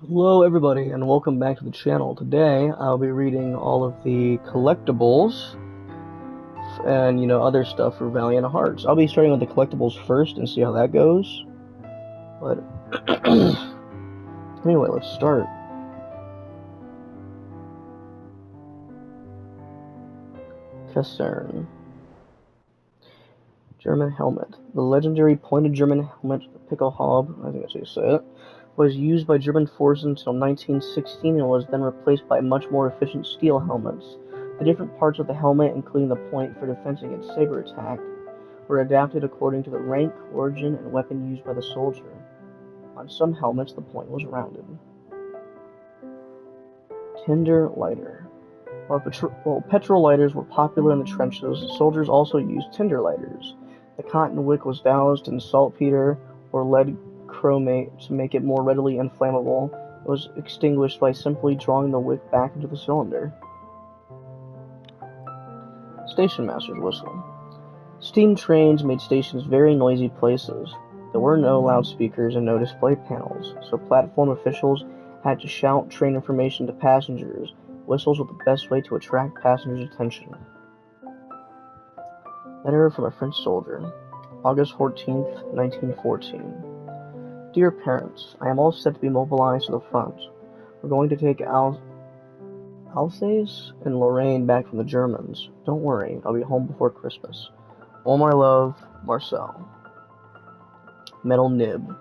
Hello everybody and welcome back to the channel. Today I'll be reading all of the collectibles and other stuff for Valiant Hearts. I'll be starting with the collectibles first and see how that goes. But anyway, let's start. Kasern. German helmet. The legendary pointed German helmet, Pickelhaube, I think that's how you say it, was used by German forces until 1916 and was then replaced by much more efficient steel helmets. The different parts of the helmet, including the point for defense against saber attack, were adapted according to the rank, origin, and weapon used by the soldier. On some helmets, the point was rounded. Tinder lighter. While petrol lighters were popular in the trenches, soldiers also used tinder lighters. The cotton wick was doused in saltpeter or lead chromate to make it more readily inflammable. It was extinguished by simply drawing the wick back into the cylinder. Station master's whistle. Steam trains made stations very noisy places. There were no loudspeakers and no display panels, so platform officials had to shout train information to passengers. Whistles were the best way to attract passengers' attention. Letter from a French soldier. August 14th, 1914. Dear parents, I am all set to be mobilized to the front. We're going to take Alsace and Lorraine back from the Germans. Don't worry, I'll be home before Christmas. All my love, Marcel. Metal nib.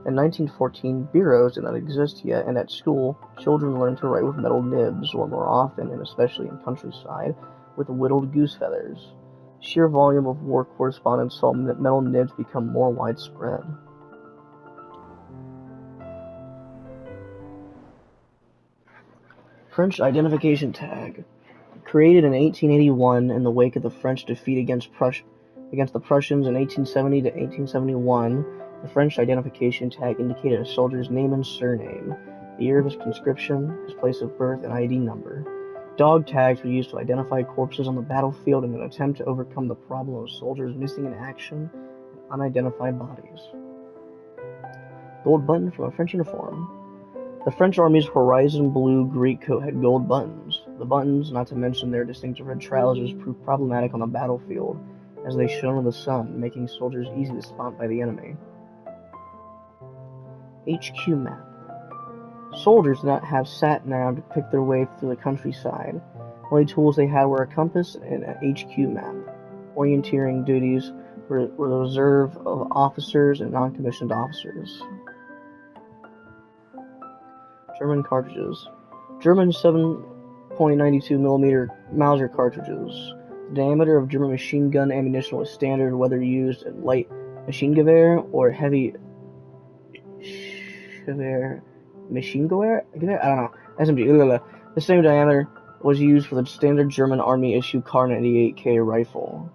In 1914, bureaus did not exist yet, and at school, children learned to write with metal nibs, or more often, and especially in countryside, with whittled goose feathers. Sheer volume of war correspondence saw metal nibs become more widespread. French identification tag. Created in 1881 in the wake of the French defeat against the Prussians in 1870 to 1871, the French identification tag indicated a soldier's name and surname, the year of his conscription, his place of birth, and ID number. Dog tags were used to identify corpses on the battlefield in an attempt to overcome the problem of soldiers missing in action and unidentified bodies. Gold button from a French uniform. The French Army's horizon blue greatcoat had gold buttons. The buttons, not to mention their distinctive red trousers, proved problematic on the battlefield, as they shone in the sun, making soldiers easy to spot by the enemy. HQ map. Soldiers did not have sat-nav to pick their way through the countryside. The only tools they had were a compass and an HQ map. Orienteering duties were the reserve of officers and non-commissioned officers. German cartridges. German 7.92mm Mauser cartridges. The diameter of German machine gun ammunition was standard whether used in light Maschinengewehr or heavy Maschinengewehr? I don't know. SMG. The same diameter was used for the standard German Army issue Kar 98K rifle.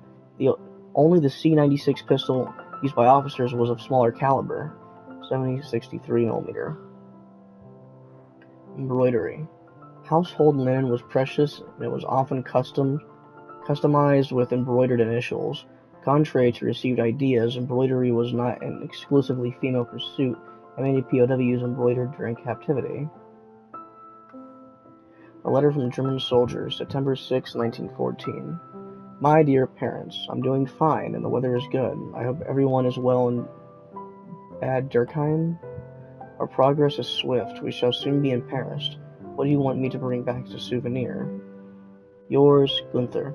Only the C96 pistol used by officers was of smaller caliber, 70-63mm. Embroidery. Household linen was precious, and it was often customized with embroidered initials. Contrary to received ideas, embroidery was not an exclusively female pursuit, and many POWs embroidered during captivity. A letter from a German soldier, September 6, 1914. My dear parents, I'm doing fine, and the weather is good. I hope everyone is well in Bad Dürkheim. Our progress is swift. We shall soon be in Paris. What do you want me to bring back as a souvenir? Yours, Gunther.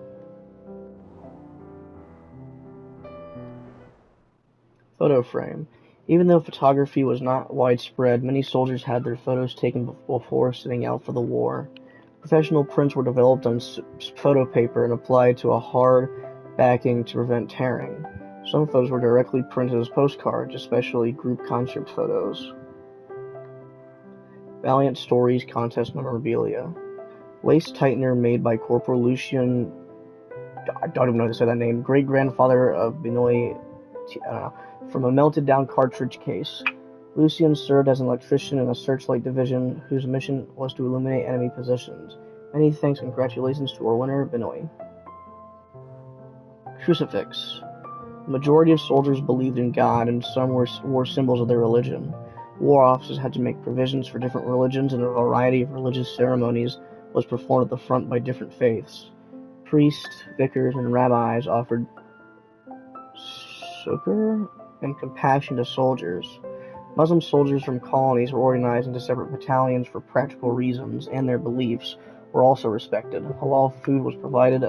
Photo frame. Even though photography was not widespread, many soldiers had their photos taken before setting out for the war. Professional prints were developed on photo paper and applied to a hard backing to prevent tearing. Some photos were directly printed as postcards, especially group concert photos. Valiant Stories Contest Memorabilia. Lace tightener made by Corporal Lucien, I don't even know how to say that name, great-grandfather of Benoit, from a melted-down cartridge case. Lucien served as an electrician in a searchlight division whose mission was to illuminate enemy positions. Many thanks and congratulations to our winner, Benoit. Crucifix. The majority of soldiers believed in God, and some wore symbols of their religion. War officers had to make provisions for different religions, and a variety of religious ceremonies was performed at the front by different faiths. Priests, vicars, and rabbis offered succor and compassion to soldiers. Muslim soldiers from colonies were organized into separate battalions for practical reasons, and their beliefs were also respected. Halal food was provided,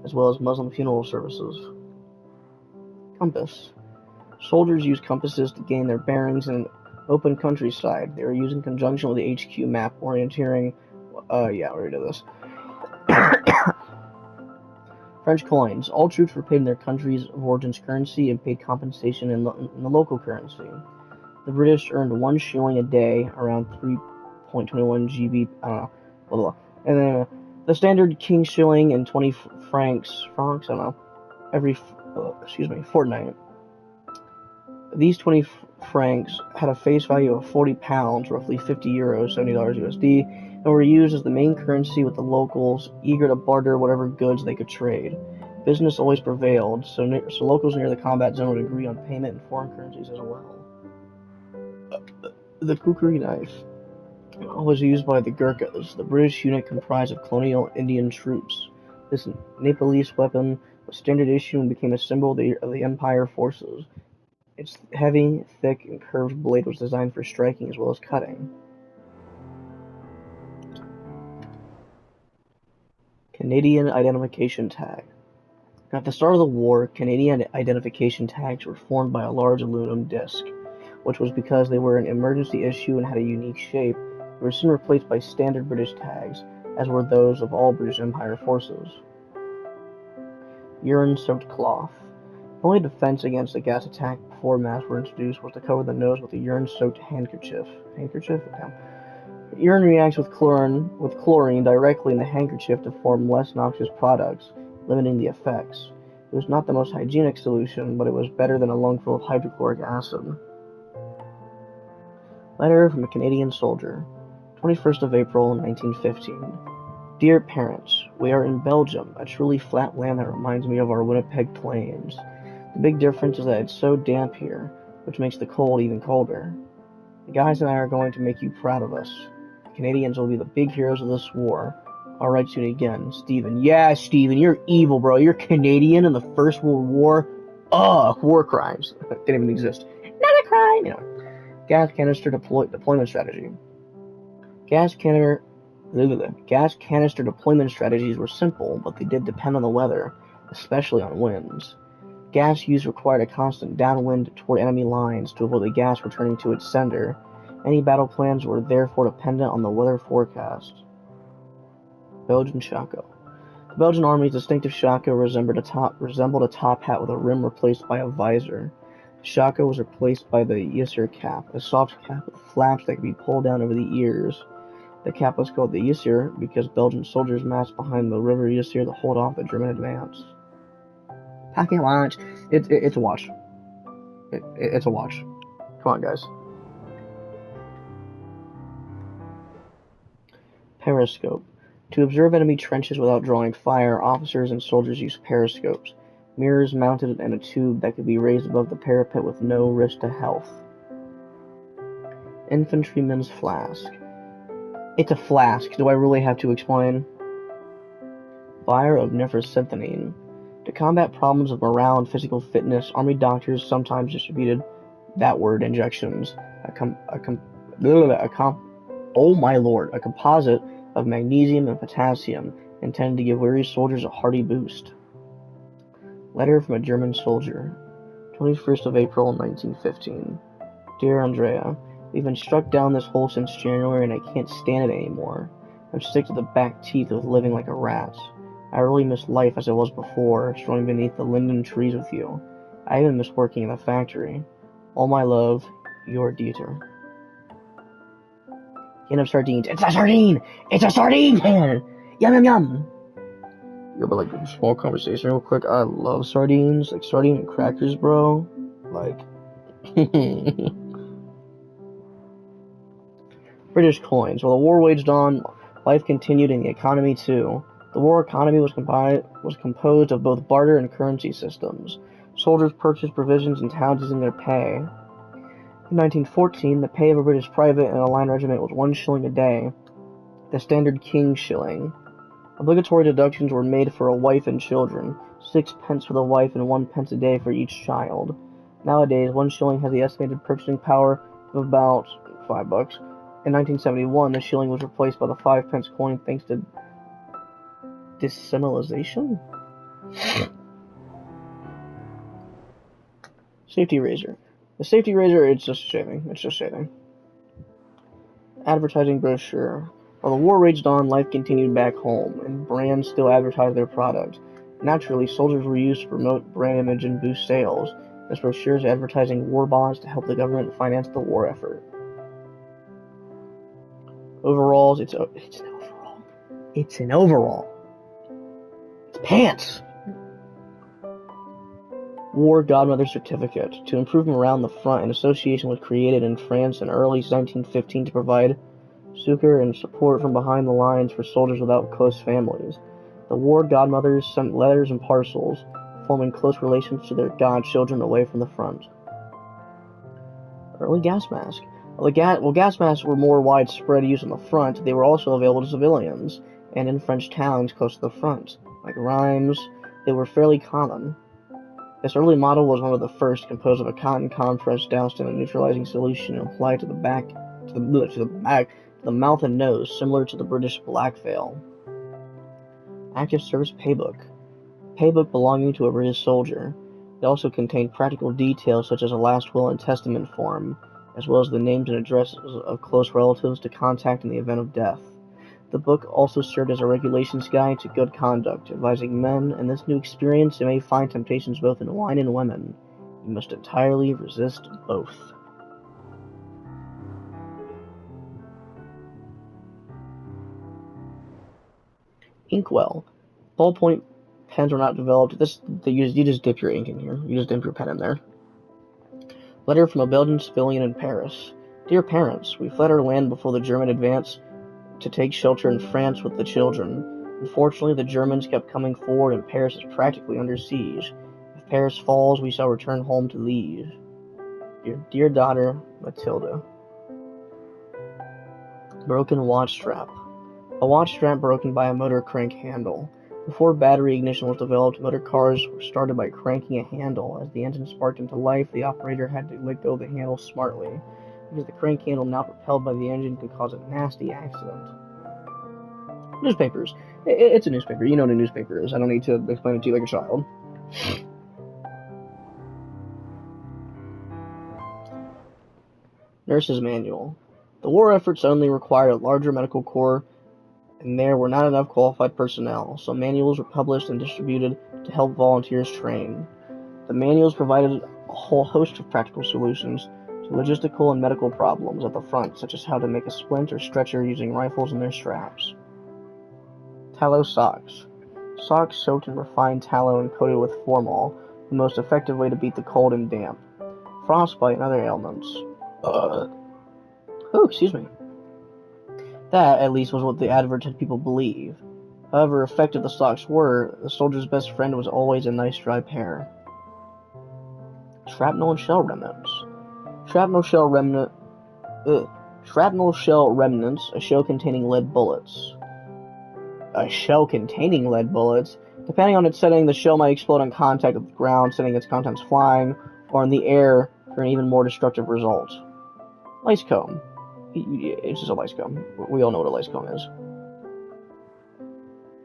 as well as Muslim funeral services. Compass. Soldiers used compasses to gain their bearings in an open countryside. They were used in conjunction with the HQ map, orienteering. We already did this. French coins. All troops were paid in their country's of origin's currency and paid compensation in the local currency. The British earned 1 shilling a day, around 3.21 GB. I don't know. Blah, blah. And then the standard king shilling and 20 francs. I don't know. Every fortnight. These 20 francs had a face value of 40 pounds, roughly 50 euros, $70 USD, and were used as the main currency with the locals, eager to barter whatever goods they could trade. Business always prevailed, so locals near the combat zone would agree on payment in foreign currencies as well. The kukri knife was used by the Gurkhas, the British unit comprised of colonial Indian troops. This Nepalese weapon was standard issue and became a symbol of the Empire forces. Its heavy, thick, and curved blade was designed for striking as well as cutting. Canadian identification tag. At the start of the war, Canadian identification tags were formed by a large aluminum disc, which was because they were an emergency issue and had a unique shape. They were soon replaced by standard British tags, as were those of all British Empire forces. Urine-soaked cloth. The only defense against a gas attack before masks were introduced was to cover the nose with a urine-soaked handkerchief. Yeah. Urine reacts with chlorine directly in the handkerchief to form less noxious products, limiting the effects. It was not the most hygienic solution, but it was better than a lungful of hydrochloric acid. Letter from a Canadian soldier, 21st of April, 1915. Dear parents, we are in Belgium, a truly flat land that reminds me of our Winnipeg plains. The big difference is that it's so damp here, which makes the cold even colder. The guys and I are going to make you proud of us. The Canadians will be the big heroes of this war. I'll write soon again. Stephen. Yeah, Stephen, you're evil, bro. You're Canadian in the First World War. War crimes. Didn't even exist. Not a crime. Gas canister deployment strategy. Gas canister deployment strategies were simple, but they did depend on the weather, especially on winds. Gas use required a constant downwind toward enemy lines to avoid the gas returning to its sender. Any battle plans were therefore dependent on the weather forecast. Belgian shako. The Belgian Army's distinctive shako resembled a top hat with a rim replaced by a visor. The shako was replaced by the yser cap, a soft cap with flaps that could be pulled down over the ears. The cap was called the yser because Belgian soldiers massed behind the river Yser to hold off the German advance. Pocket watch. It's a watch. It's a watch. Come on, guys. Periscope. To observe enemy trenches without drawing fire, officers and soldiers used periscopes, mirrors mounted in a tube that could be raised above the parapet with no risk to health. Infantryman's flask. It's a flask. Do I really have to explain? Vial of nifurtimoxin. To combat problems of morale and physical fitness, Army doctors sometimes distributed injections. A composite of magnesium and potassium, intended to give weary soldiers a hearty boost. Letter from a German soldier, 21st of April, 1915. Dear Andrea, we've been struck down this hole since January and I can't stand it anymore. I'm sick to the back teeth with living like a rat. I really miss life as it was before, strolling beneath the linden trees with you. I even miss working in the factory. All my love, your Dieter. Can of sardines. It's a sardine! It's a sardine can! Yum yum yum! Yo, but like, small conversation real quick. I love sardines. Like, sardine and crackers, bro. Like, British coins. While the war waged on, life continued and the economy too. The war economy was composed of both barter and currency systems. Soldiers purchased provisions in towns using their pay. In 1914, the pay of a British private in a line regiment was 1 shilling a day, the standard King shilling. Obligatory deductions were made for a wife and children, 6 pence for the wife and 1 pence a day for each child. Nowadays, 1 shilling has the estimated purchasing power of about $5. In 1971, the shilling was replaced by the 5-pence coin thanks to decimalization? Safety razor. The safety razor, it's just shaving. It's just shaving. Advertising brochure. While the war raged on, life continued back home, and brands still advertised their product. Naturally, soldiers were used to promote brand image and boost sales. This brochure is advertising war bonds to help the government finance the war effort. Overalls, it's an overall. It's an overall. It's pants! War Godmother Certificate. To improve morale on the front, an association was created in France in early 1915 to provide succor and support from behind the lines for soldiers without close families. The war godmothers sent letters and parcels, forming close relations to their godchildren away from the front. Early gas masks. While gas masks were more widespread use on the front, they were also available to civilians, and in French towns close to the front. Like Rheims, they were fairly common. This early model was one of the first, composed of a cotton compress doused in a neutralizing solution and applied to the mouth and nose, similar to the British black veil. Active Service Paybook. Paybook belonging to a British soldier. It also contained practical details such as a last will and testament form, as well as the names and addresses of close relatives to contact in the event of death. The book also served as a regulations guide to good conduct, advising men in this new experience they may find temptations both in wine and women. You must entirely resist both. Inkwell. Ballpoint pens were not developed. You just dip your ink in here. You just dip your pen in there. Letter from a Belgian civilian in Paris. Dear parents, we fled our land before the German advance to take shelter in France with the children. Unfortunately, the Germans kept coming forward and Paris is practically under siege. If Paris falls, we shall return home to Liege. Your dear daughter, Matilda. Broken watch strap. A watch strap broken by a motor crank handle. Before battery ignition was developed, motor cars were started by cranking a handle. As the engine sparked into life, the operator had to let go of the handle smartly, because the crank handle, now propelled by the engine, could cause a nasty accident. Newspapers. It's a newspaper. You know what a newspaper is. I don't need to explain it to you like a child. Nurse's Manual. The war effort suddenly required a larger medical corps, and there were not enough qualified personnel, so manuals were published and distributed to help volunteers train. The manuals provided a whole host of practical solutions to logistical and medical problems at the front, such as how to make a splint or stretcher using rifles in their straps. Tallow socks. Socks soaked in refined tallow and coated with formol, the most effective way to beat the cold and damp, frostbite, and other ailments. Excuse me. That, at least, was what the adverts had people believe. However effective the socks were, the soldier's best friend was always a nice dry pair. Shrapnel and shell remnants. Shrapnel shell remnants, a shell containing lead bullets. A shell containing lead bullets? Depending on its setting, the shell might explode on contact with the ground, sending its contents flying, or in the air for an even more destructive result. Lice comb. It's just a lice comb. We all know what a lice comb is.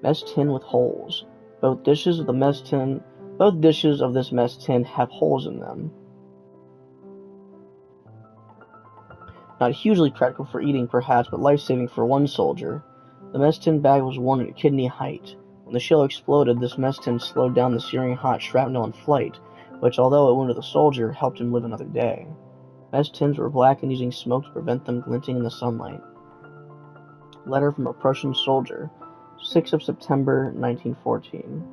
Mess tin with holes. Both dishes of this mess tin have holes in them. Not hugely practical for eating, perhaps, but life-saving for one soldier. The mess tin bag was worn at kidney height. When the shell exploded, this mess tin slowed down the searing hot shrapnel in flight, which, although it wounded the soldier, helped him live another day. Mess tins were blackened using smoke to prevent them glinting in the sunlight. Letter from a Prussian soldier, 6th of September, 1914.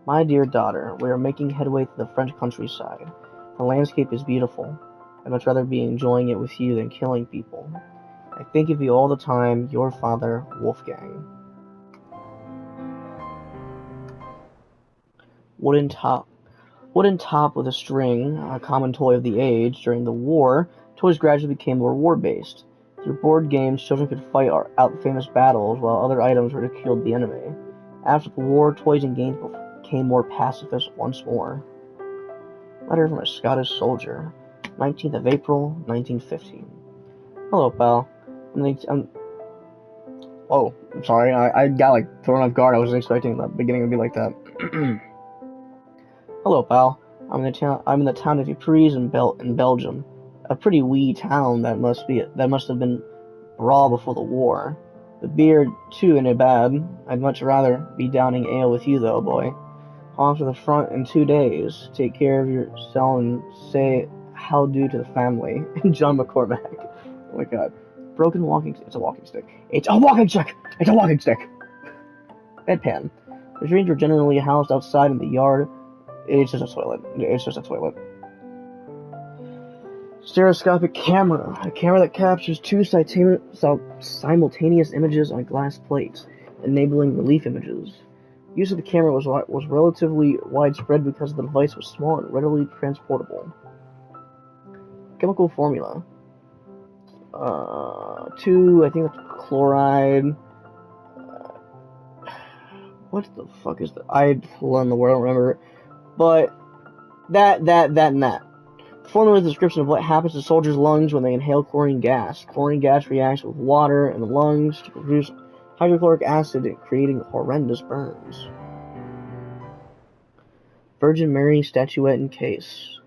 My dear daughter, we are making headway through the French countryside. The landscape is beautiful. I'd much rather be enjoying it with you than killing people. I think of you all the time, your father, Wolfgang. Wooden top. Wooden top with a string, a common toy of the age during the war, Toys gradually became more war-based. Through board games, children could fight out famous battles, while other items ridiculed the enemy. After the war, toys and games became more pacifist once more. Letter from a Scottish soldier, 19th of April, 1915. Hello, pal. Oh, I'm sorry. I got thrown off guard. I wasn't expecting the beginning to be like that. Hello, pal. I'm in the town of Ypres in Belgium. A pretty wee town that must have been raw before the war. The beer too ain't bad. I'd much rather be downing ale with you though, boy. Off to the front in 2 days. Take care of yourself and say how do to the family. John McCormack. Oh my god. Broken walking stick. It's a walking stick. It's a walking stick! It's a walking stick! Bedpan. The dreams were generally housed outside in the yard. It's just a toilet. It's just a toilet. Stereoscopic camera. A camera that captures two simultaneous images on glass plates, enabling relief images. Use of the camera was relatively widespread because the device was small and readily transportable. Chemical formula. I think that's chloride. What the fuck is that? I don't remember. But that. Formula is a description of what happens to soldiers' lungs when they inhale chlorine gas. Chlorine gas reacts with water in the lungs to produce hydrochloric acid, creating horrendous burns. Virgin Mary statuette and case.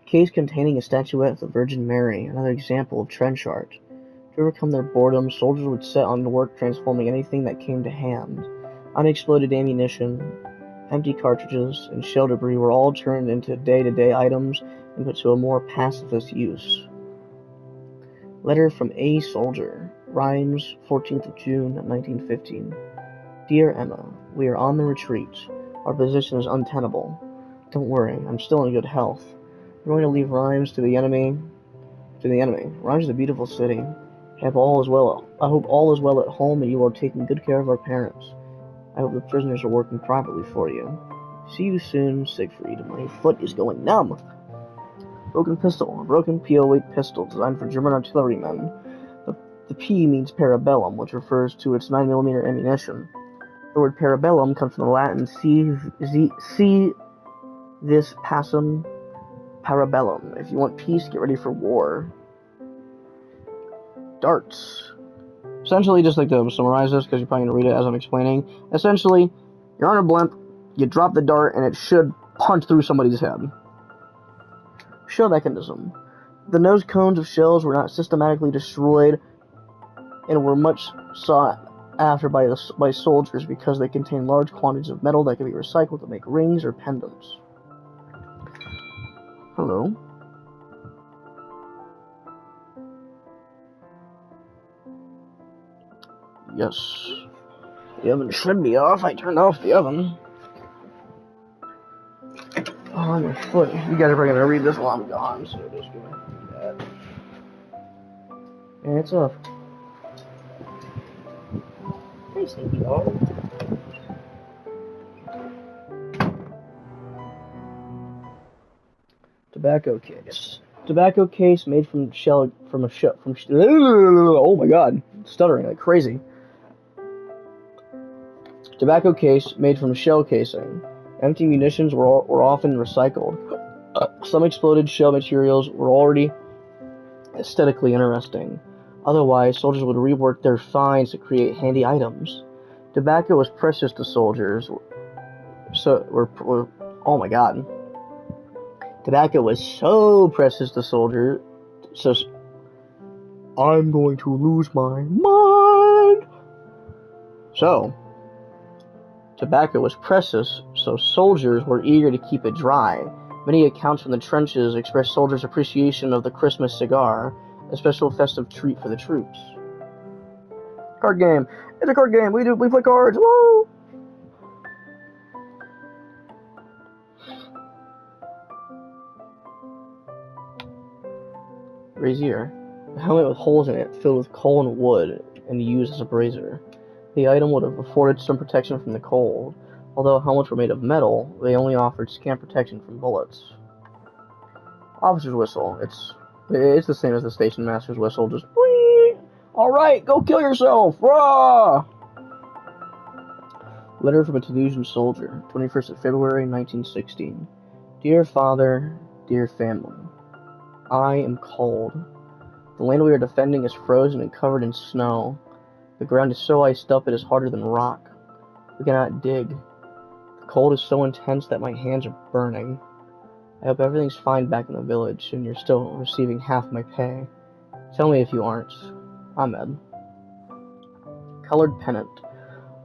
A case containing a statuette of the Virgin Mary, another example of trench art. To overcome their boredom, soldiers would set on to work transforming anything that came to hand. Unexploded ammunition, empty cartridges, and shell debris were all turned into day-to-day items and put to a more pacifist use. Letter from a soldier. Rhymes, 14th of June, 1915. Dear Emma, we are on the retreat. Our position is untenable. Don't worry, I'm still in good health. We're going to leave Rhymes to the enemy. Rhymes is a beautiful city. I hope all is well at home and you are taking good care of our parents. I hope the prisoners are working properly for you. See you soon, Siegfried. My foot is going numb. Broken pistol. A broken PO-8 pistol designed for German artillerymen. The P means parabellum, which refers to its 9mm ammunition. The word parabellum comes from the Latin si vis pacem parabellum. If you want peace, get ready for war. Darts. Essentially, just like to summarize this, because you're probably going to read it as I'm explaining. Essentially, you're on a blimp, you drop the dart, and it should punch through somebody's head. Shell mechanism. The nose cones of shells were not systematically destroyed and were much sought after by soldiers because they contain large quantities of metal that can be recycled to make rings or pendants. Hello. Yes. The oven should be off. I turned off the oven. Oh, my foot. You guys are probably going to read this while I'm gone, so just go ahead and do that. And it's off. Hey, sneaky dog. Tobacco case. Tobacco case made from oh my god, stuttering like crazy. Tobacco case made from shell casing. Empty munitions were often recycled. Some exploded shell materials were already aesthetically interesting. Otherwise, soldiers would rework their finds to create handy items. Tobacco was precious to soldiers. Oh my god. Tobacco was so precious to soldiers. So I'm going to lose my mind. So, tobacco was precious, so soldiers were eager to keep it dry. Many accounts from the trenches express soldiers' appreciation of the Christmas cigar, a special festive treat for the troops. Card game. It's a card game. We play cards. Woo! Brazier. A helmet with holes in it, filled with coal and wood, and used as a brazier. The item would have afforded some protection from the cold. Although helmets were made of metal, they only offered scant protection from bullets. Officer's whistle. It's It's the same as the station master's whistle, just whee! Alright, go kill yourself! Rah! Letter from a Tunisian soldier, 21st of February, 1916. Dear father, dear family, I am cold. The land we are defending is frozen and covered in snow. The ground is so iced up it is harder than rock. We cannot dig. The cold is so intense that my hands are burning. I hope everything's fine back in the village and you're still receiving half my pay. Tell me if you aren't. Ahmed. Colored pennant.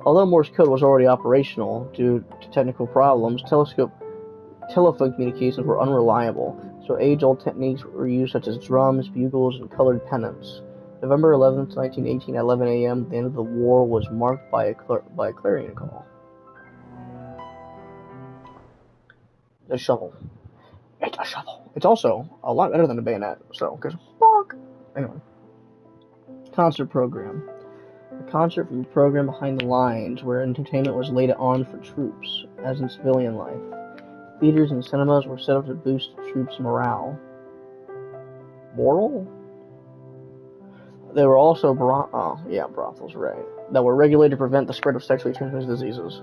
Although Morse code was already operational due to technical problems, telephone communications were unreliable, so age-old techniques were used such as drums, bugles, and colored pennants. November 11th, 1918 at 11 a.m., the end of the war was marked by a clarion call. The shovel. It's a shovel. It's also a lot better than a bayonet, so, because fuck. Anyway. Concert program. A concert from the program Behind the Lines, where entertainment was laid on for troops, as in civilian life. Theaters and cinemas were set up to boost troops' morale. Moral? There were also brothels, right, that were regulated to prevent the spread of sexually transmitted diseases.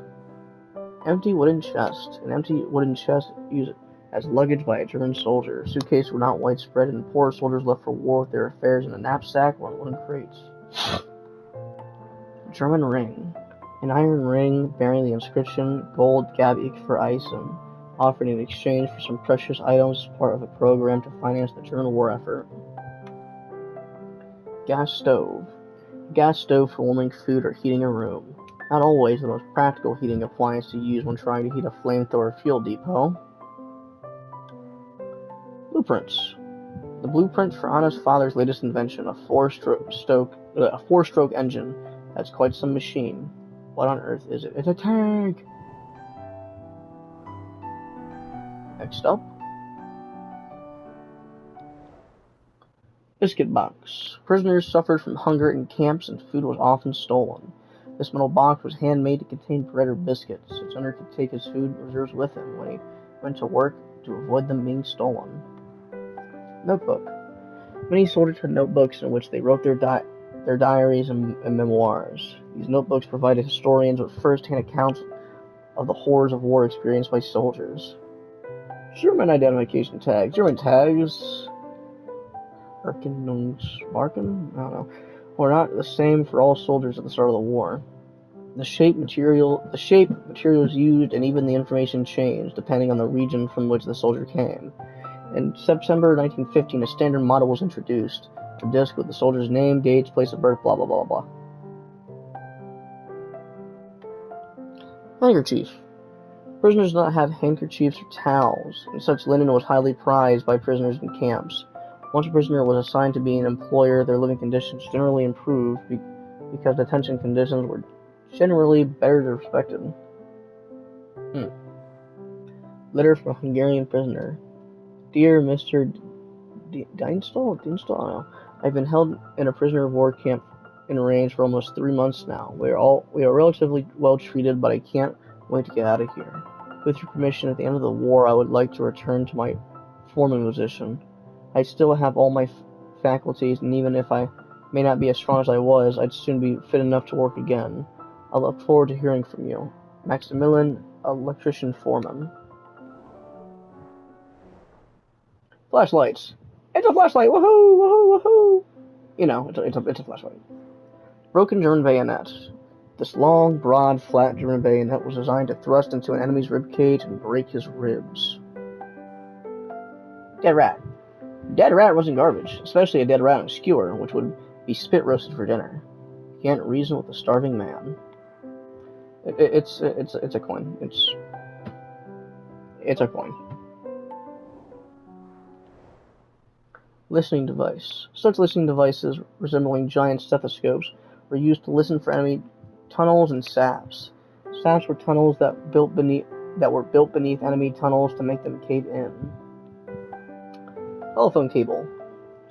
Empty wooden chest. An empty wooden chest used as luggage by a German soldier. Suitcases were not widespread, and poor soldiers left for war with their affairs in a knapsack or on wooden crates. German ring. An iron ring bearing the inscription Gold gab ich für Eisen, offered in exchange for some precious items as part of a program to finance the German war effort. Gas stove. A gas stove for warming food or heating a room. Not always the most practical heating appliance to use when trying to heat a flamethrower fuel depot. Blueprints. The blueprint for Anna's father's latest invention, a four-stroke engine. That's quite some machine. What on earth is it? It's a tank! Next up. Biscuit box. Prisoners suffered from hunger in camps and food was often stolen. This metal box was handmade to contain bread or biscuits. Its owner could take his food reserves with him when he went to work to avoid them being stolen. Notebook. Many soldiers had notebooks in which they wrote their diaries and memoirs. These notebooks provided historians with first-hand accounts of the horrors of war experienced by soldiers. German identification tags. German tags Marken? I don't know. Were not the same for all soldiers at the start of the war. The shape, materials used, and even the information changed depending on the region from which the soldier came. In September 1915, a standard model was introduced, a disc with the soldier's name, dates, place of birth, blah blah blah blah. Handkerchief. Prisoners did not have handkerchiefs or towels, and such linen was highly prized by prisoners in camps. Once a prisoner was assigned to be an employer, their living conditions generally improved because detention conditions were generally better respected. Letter from a Hungarian prisoner. Dear Mr. Dienstall? I don't know. I've been held in a prisoner of war camp in range for almost 3 months now. We are relatively well treated, but I can't wait to get out of here. With your permission, at the end of the war, I would like to return to my foreman position. I still have all my faculties, and even if I may not be as strong as I was, I'd soon be fit enough to work again. I look forward to hearing from you. Maximilian, electrician foreman. Flashlights. It's a flashlight! Woohoo! Woohoo! Woohoo! You know, it's a flashlight. Broken German bayonet. This long, broad, flat German bayonet was designed to thrust into an enemy's ribcage and break his ribs. Dead rat. Dead rat wasn't garbage, especially a dead rat on a skewer, which would be spit roasted for dinner. You can't reason with a starving man. It's a coin. It's a coin. Listening device. Such listening devices, resembling giant stethoscopes, were used to listen for enemy tunnels and saps. Saps were tunnels that were built beneath enemy tunnels to make them cave in. Telephone cable.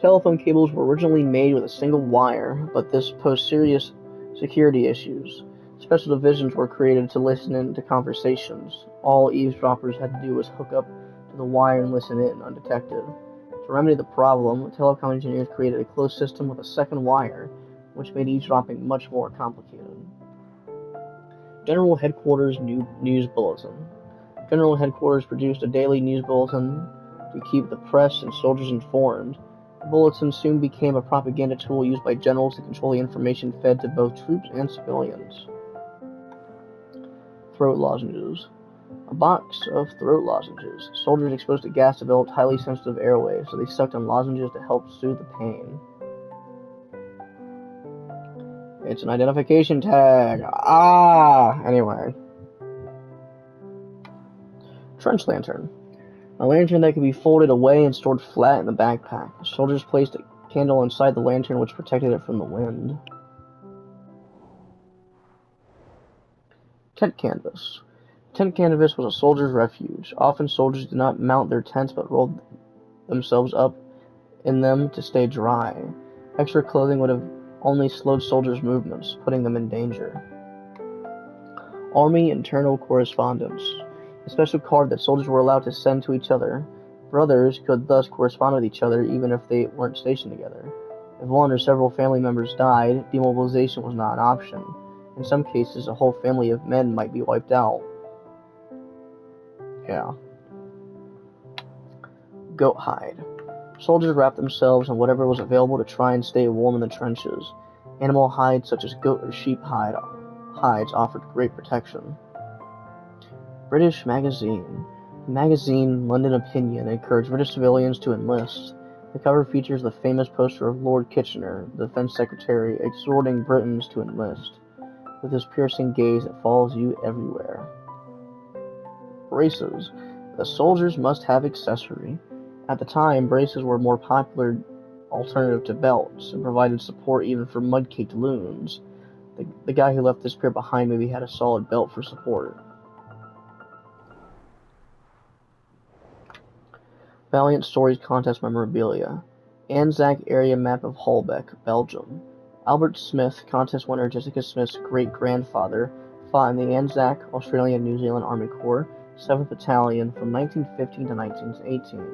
Telephone cables were originally made with a single wire, but this posed serious security issues. Special divisions were created to listen in to conversations. All eavesdroppers had to do was hook up to the wire and listen in undetected. To remedy the problem, telecom engineers created a closed system with a second wire, which made eavesdropping much more complicated. General Headquarters News Bulletin. General Headquarters produced a daily news bulletin to keep the press and soldiers informed. The bulletin soon became a propaganda tool used by generals to control the information fed to both troops and civilians. Throat lozenges. A box of throat lozenges. Soldiers exposed to gas developed highly sensitive airways, so they sucked on lozenges to help soothe the pain. It's an identification tag. Anyway. Trench lantern. A lantern that could be folded away and stored flat in the backpack. Soldiers placed a candle inside the lantern, which protected it from the wind. Tent canvas. Tent canvas was a soldier's refuge. Often soldiers did not mount their tents but rolled themselves up in them to stay dry. Extra clothing would have only slowed soldiers' movements, putting them in danger. Army internal correspondence. A special card that soldiers were allowed to send to each other. Brothers could thus correspond with each other even if they weren't stationed together. If one or several family members died, demobilization was not an option. In some cases, a whole family of men might be wiped out. Yeah. Goat hide. Soldiers wrapped themselves in whatever was available to try and stay warm in the trenches. Animal hides such as goat or sheep hides offered great protection. British magazine. The magazine London Opinion encouraged British civilians to enlist. The cover features the famous poster of Lord Kitchener, the Defense Secretary, exhorting Britons to enlist, with his piercing gaze that follows you everywhere. Braces. The soldiers must have accessory. At the time, braces were a more popular alternative to belts and provided support even for mud-caked loons. The guy who left this pair behind maybe had a solid belt for support. Valiant Stories Contest Memorabilia. Anzac Area Map of Holbeck, Belgium. Albert Smith, contest winner Jessica Smith's great-grandfather, fought in the Anzac, Australian New Zealand Army Corps, 7th Battalion from 1915 to 1918.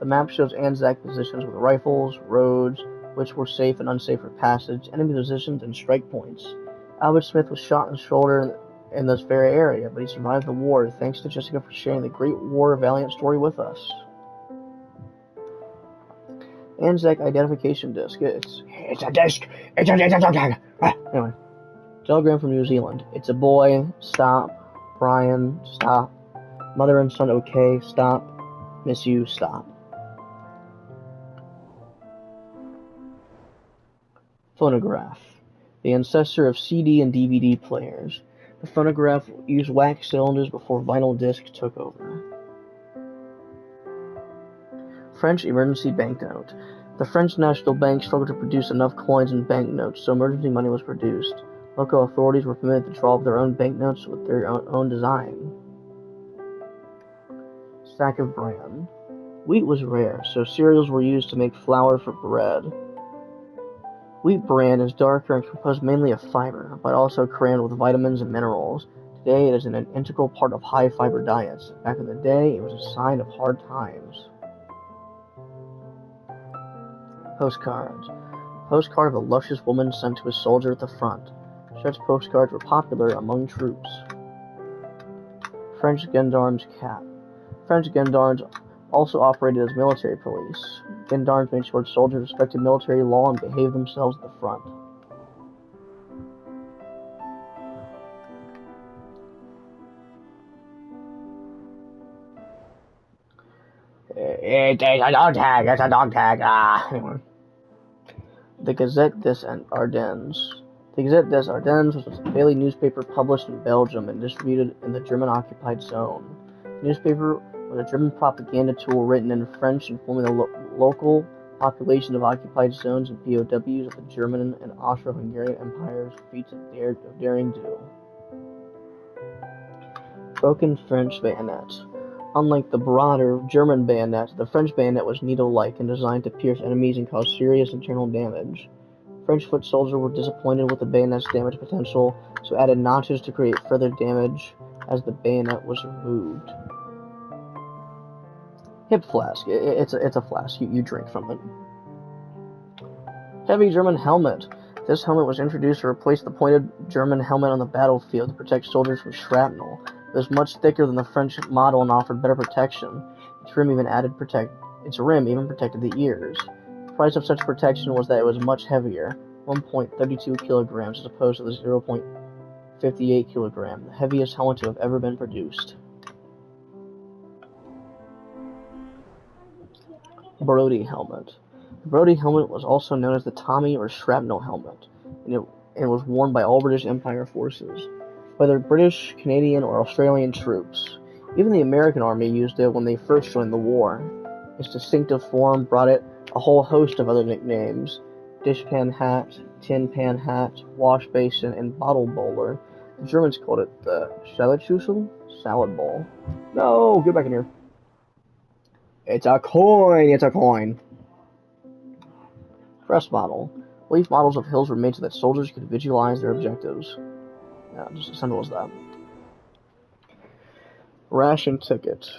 The map shows Anzac positions with rifles, roads, which were safe and unsafe for passage, enemy positions, and strike points. Albert Smith was shot in the shoulder in this very area, but he survived the war. Thanks to Jessica for sharing the Great War Valiant story with us. Anzac identification disc. It's a disc. It's a disc. Anyway, telegram from New Zealand. It's a boy. Stop. Brian. Stop. Mother and son. Okay. Stop. Miss you. Stop. Phonograph. The ancestor of CD and DVD players. The phonograph used wax cylinders before vinyl discs took over. French emergency banknote. The French National Bank struggled to produce enough coins and banknotes, so emergency money was produced. Local authorities were permitted to draw up their own banknotes with their own design. Sack of bran. Wheat was rare, so cereals were used to make flour for bread. Wheat bran is darker and composed mainly of fiber, but also crammed with vitamins and minerals. Today it is an integral part of high-fiber diets. Back in the day, it was a sign of hard times. Postcards. Postcard of a luscious woman sent to a soldier at the front. Such postcards were popular among troops. French gendarme's cap. French gendarmes also operated as military police. Gendarmes made sure soldiers respected military law and behaved themselves at the front. It's a dog tag. It's a dog tag. Anyway. The Gazette des Ardennes. The Gazette des Ardennes was a daily newspaper published in Belgium and distributed in the German-occupied zone. The newspaper was a German propaganda tool written in French informing the local population of occupied zones and POWs of the German and Austro-Hungarian Empire's feats of daring do. Broken French bayonet. Unlike the broader German bayonet, the French bayonet was needle-like and designed to pierce enemies and cause serious internal damage. French foot soldiers were disappointed with the bayonet's damage potential, so added notches to create further damage as the bayonet was removed. Hip flask. It's a flask. You drink from it. Heavy German helmet. This helmet was introduced to replace the pointed German helmet on the battlefield to protect soldiers from shrapnel. It was much thicker than the French model and offered better protection. Its rim even protected the ears. The price of such protection was that it was much heavier, 1.32 kilograms as opposed to the 0.58 kilogram, the heaviest helmet to have ever been produced. Brody helmet. The Brody helmet was also known as the Tommy or shrapnel helmet, and it was worn by all British Empire forces, whether British, Canadian, or Australian troops. Even the American Army used it when they first joined the war. Its distinctive form brought it a whole host of other nicknames: dishpan hat, tin pan hat, wash basin, and bottle bowler. The Germans called it the Salad bowl. No, get back in here. It's a coin! It's a coin! Crest model. Leaf models of hills were made so that soldiers could visualize their objectives. Yeah, just as simple as that. Ration ticket.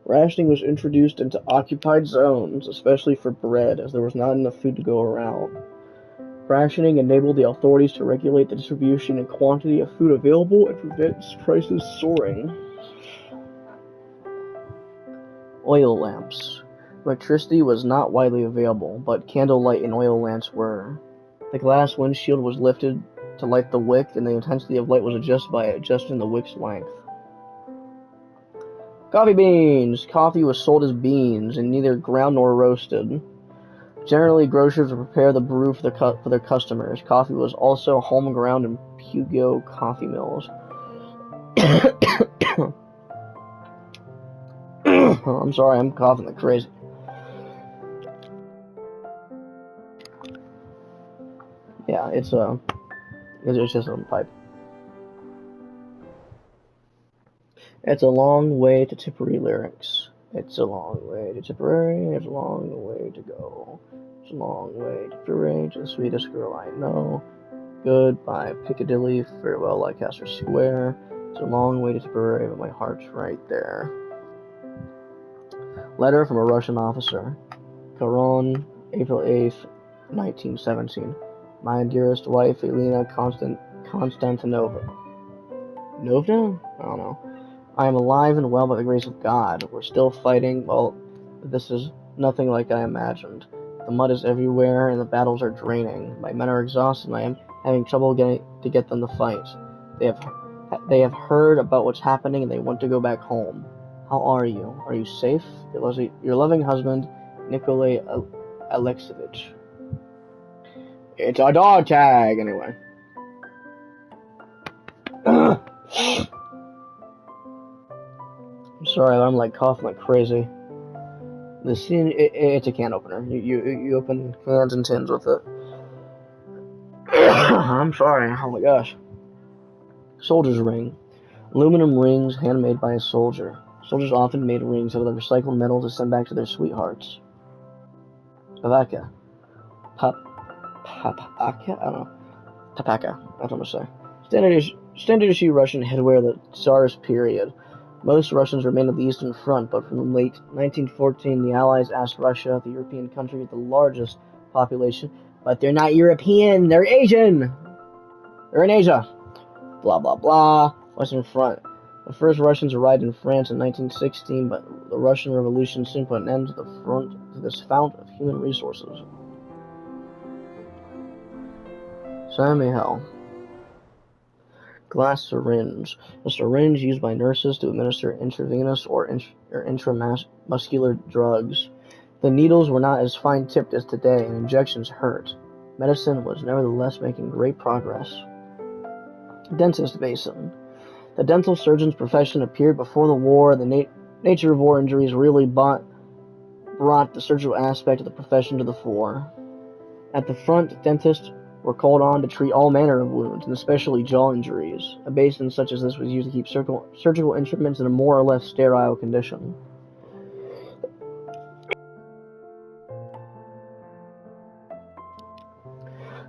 Rationing was introduced into occupied zones, especially for bread, as there was not enough food to go around. Rationing enabled the authorities to regulate the distribution and quantity of food available and prevent prices soaring. Oil lamps. Electricity was not widely available, but candlelight and oil lamps were. The glass windshield was lifted to light the wick, and the intensity of light was adjusted by adjusting the wick's length. Coffee beans. Coffee was sold as beans, and neither ground nor roasted. Generally, grocers would prepare the brew for their customers. Coffee was also home ground in Pugo coffee mills. Oh, I'm sorry, I'm coughing like crazy. Yeah, it's just a pipe. It's a long way to Tipperary lyrics. It's a long way to Tipperary, it's a long way to go. It's a long way to Tipperary, to the sweetest girl I know. Goodbye Piccadilly, farewell Leicester Square. It's a long way to Tipperary, but my heart's right there. Letter from a Russian officer. Karen, April 8th, 1917. My dearest wife, Elena Konstantinova. Novna? I don't know. I am alive and well by the grace of God. We're still fighting. Well, this is nothing like I imagined. The mud is everywhere, and the battles are draining. My men are exhausted, and I am having trouble to get them to fight. They have heard about what's happening, and they want to go back home. How are you? Are you safe? Your loving husband, Nikolay Alexeyevich. It's a dog tag, anyway. I'm sorry, I'm like coughing like crazy. The scene, it's a can opener. You open cans and tins with it. I'm sorry, oh my gosh. Soldier's ring. Aluminum rings handmade by a soldier. Soldiers often made rings out of the recycled metal to send back to their sweethearts. Papaka. Papaka? I don't know. Papaka. That's what I'm gonna say. Standard issue Russian headwear of the Tsarist period. Most Russians remained at the Eastern Front, but from late 1914, the Allies asked Russia, the European country with the largest population, but they're not European, they're Asian! They're in Asia! Blah, blah, blah. Western Front. The first Russians arrived in France in 1916, but the Russian Revolution soon put an end to this fount of human resources. Samuel. Glass syringe. A syringe used by nurses to administer intravenous or intramuscular drugs. The needles were not as fine-tipped as today, and injections hurt. Medicine was nevertheless making great progress. Dentist basin. The dental surgeon's profession appeared before the war, and the nature of war injuries really brought the surgical aspect of the profession to the fore. At the front, dentists were called on to treat all manner of wounds, and especially jaw injuries. A basin such as this was used to keep surgical instruments in a more or less sterile condition.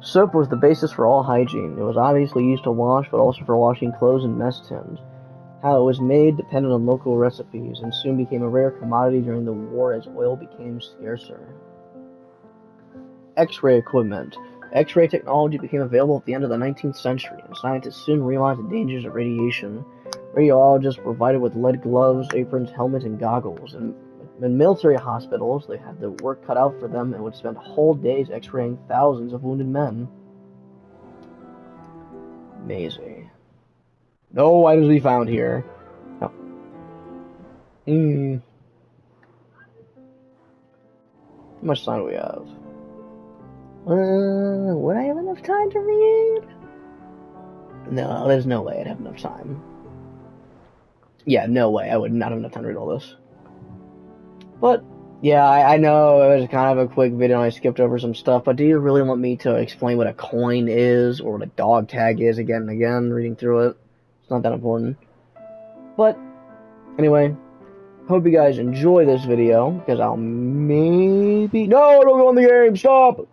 Soap was the basis for all hygiene. It was obviously used to wash, but also for washing clothes and mess tins. How it was made depended on local recipes and soon became a rare commodity during the war as oil became scarcer. X-ray equipment. X-ray technology became available at the end of the 19th century, and scientists soon realized the dangers of radiation. Radiologists were provided with lead gloves, aprons, helmets, and goggles. And in military hospitals, they had the work cut out for them and would spend whole days X-raying thousands of wounded men. Amazing. No items to be found here. Oh. How much time do we have? Would I have enough time to read? No, there's no way I'd have enough time. Yeah, no way. I would not have enough time to read all this. But, yeah, I know it was kind of a quick video and I skipped over some stuff, but do you really want me to explain what a coin is or what a dog tag is again and again, reading through it? It's not that important. But, anyway, hope you guys enjoy this video, because I'll maybe... No, don't go in the game! Stop!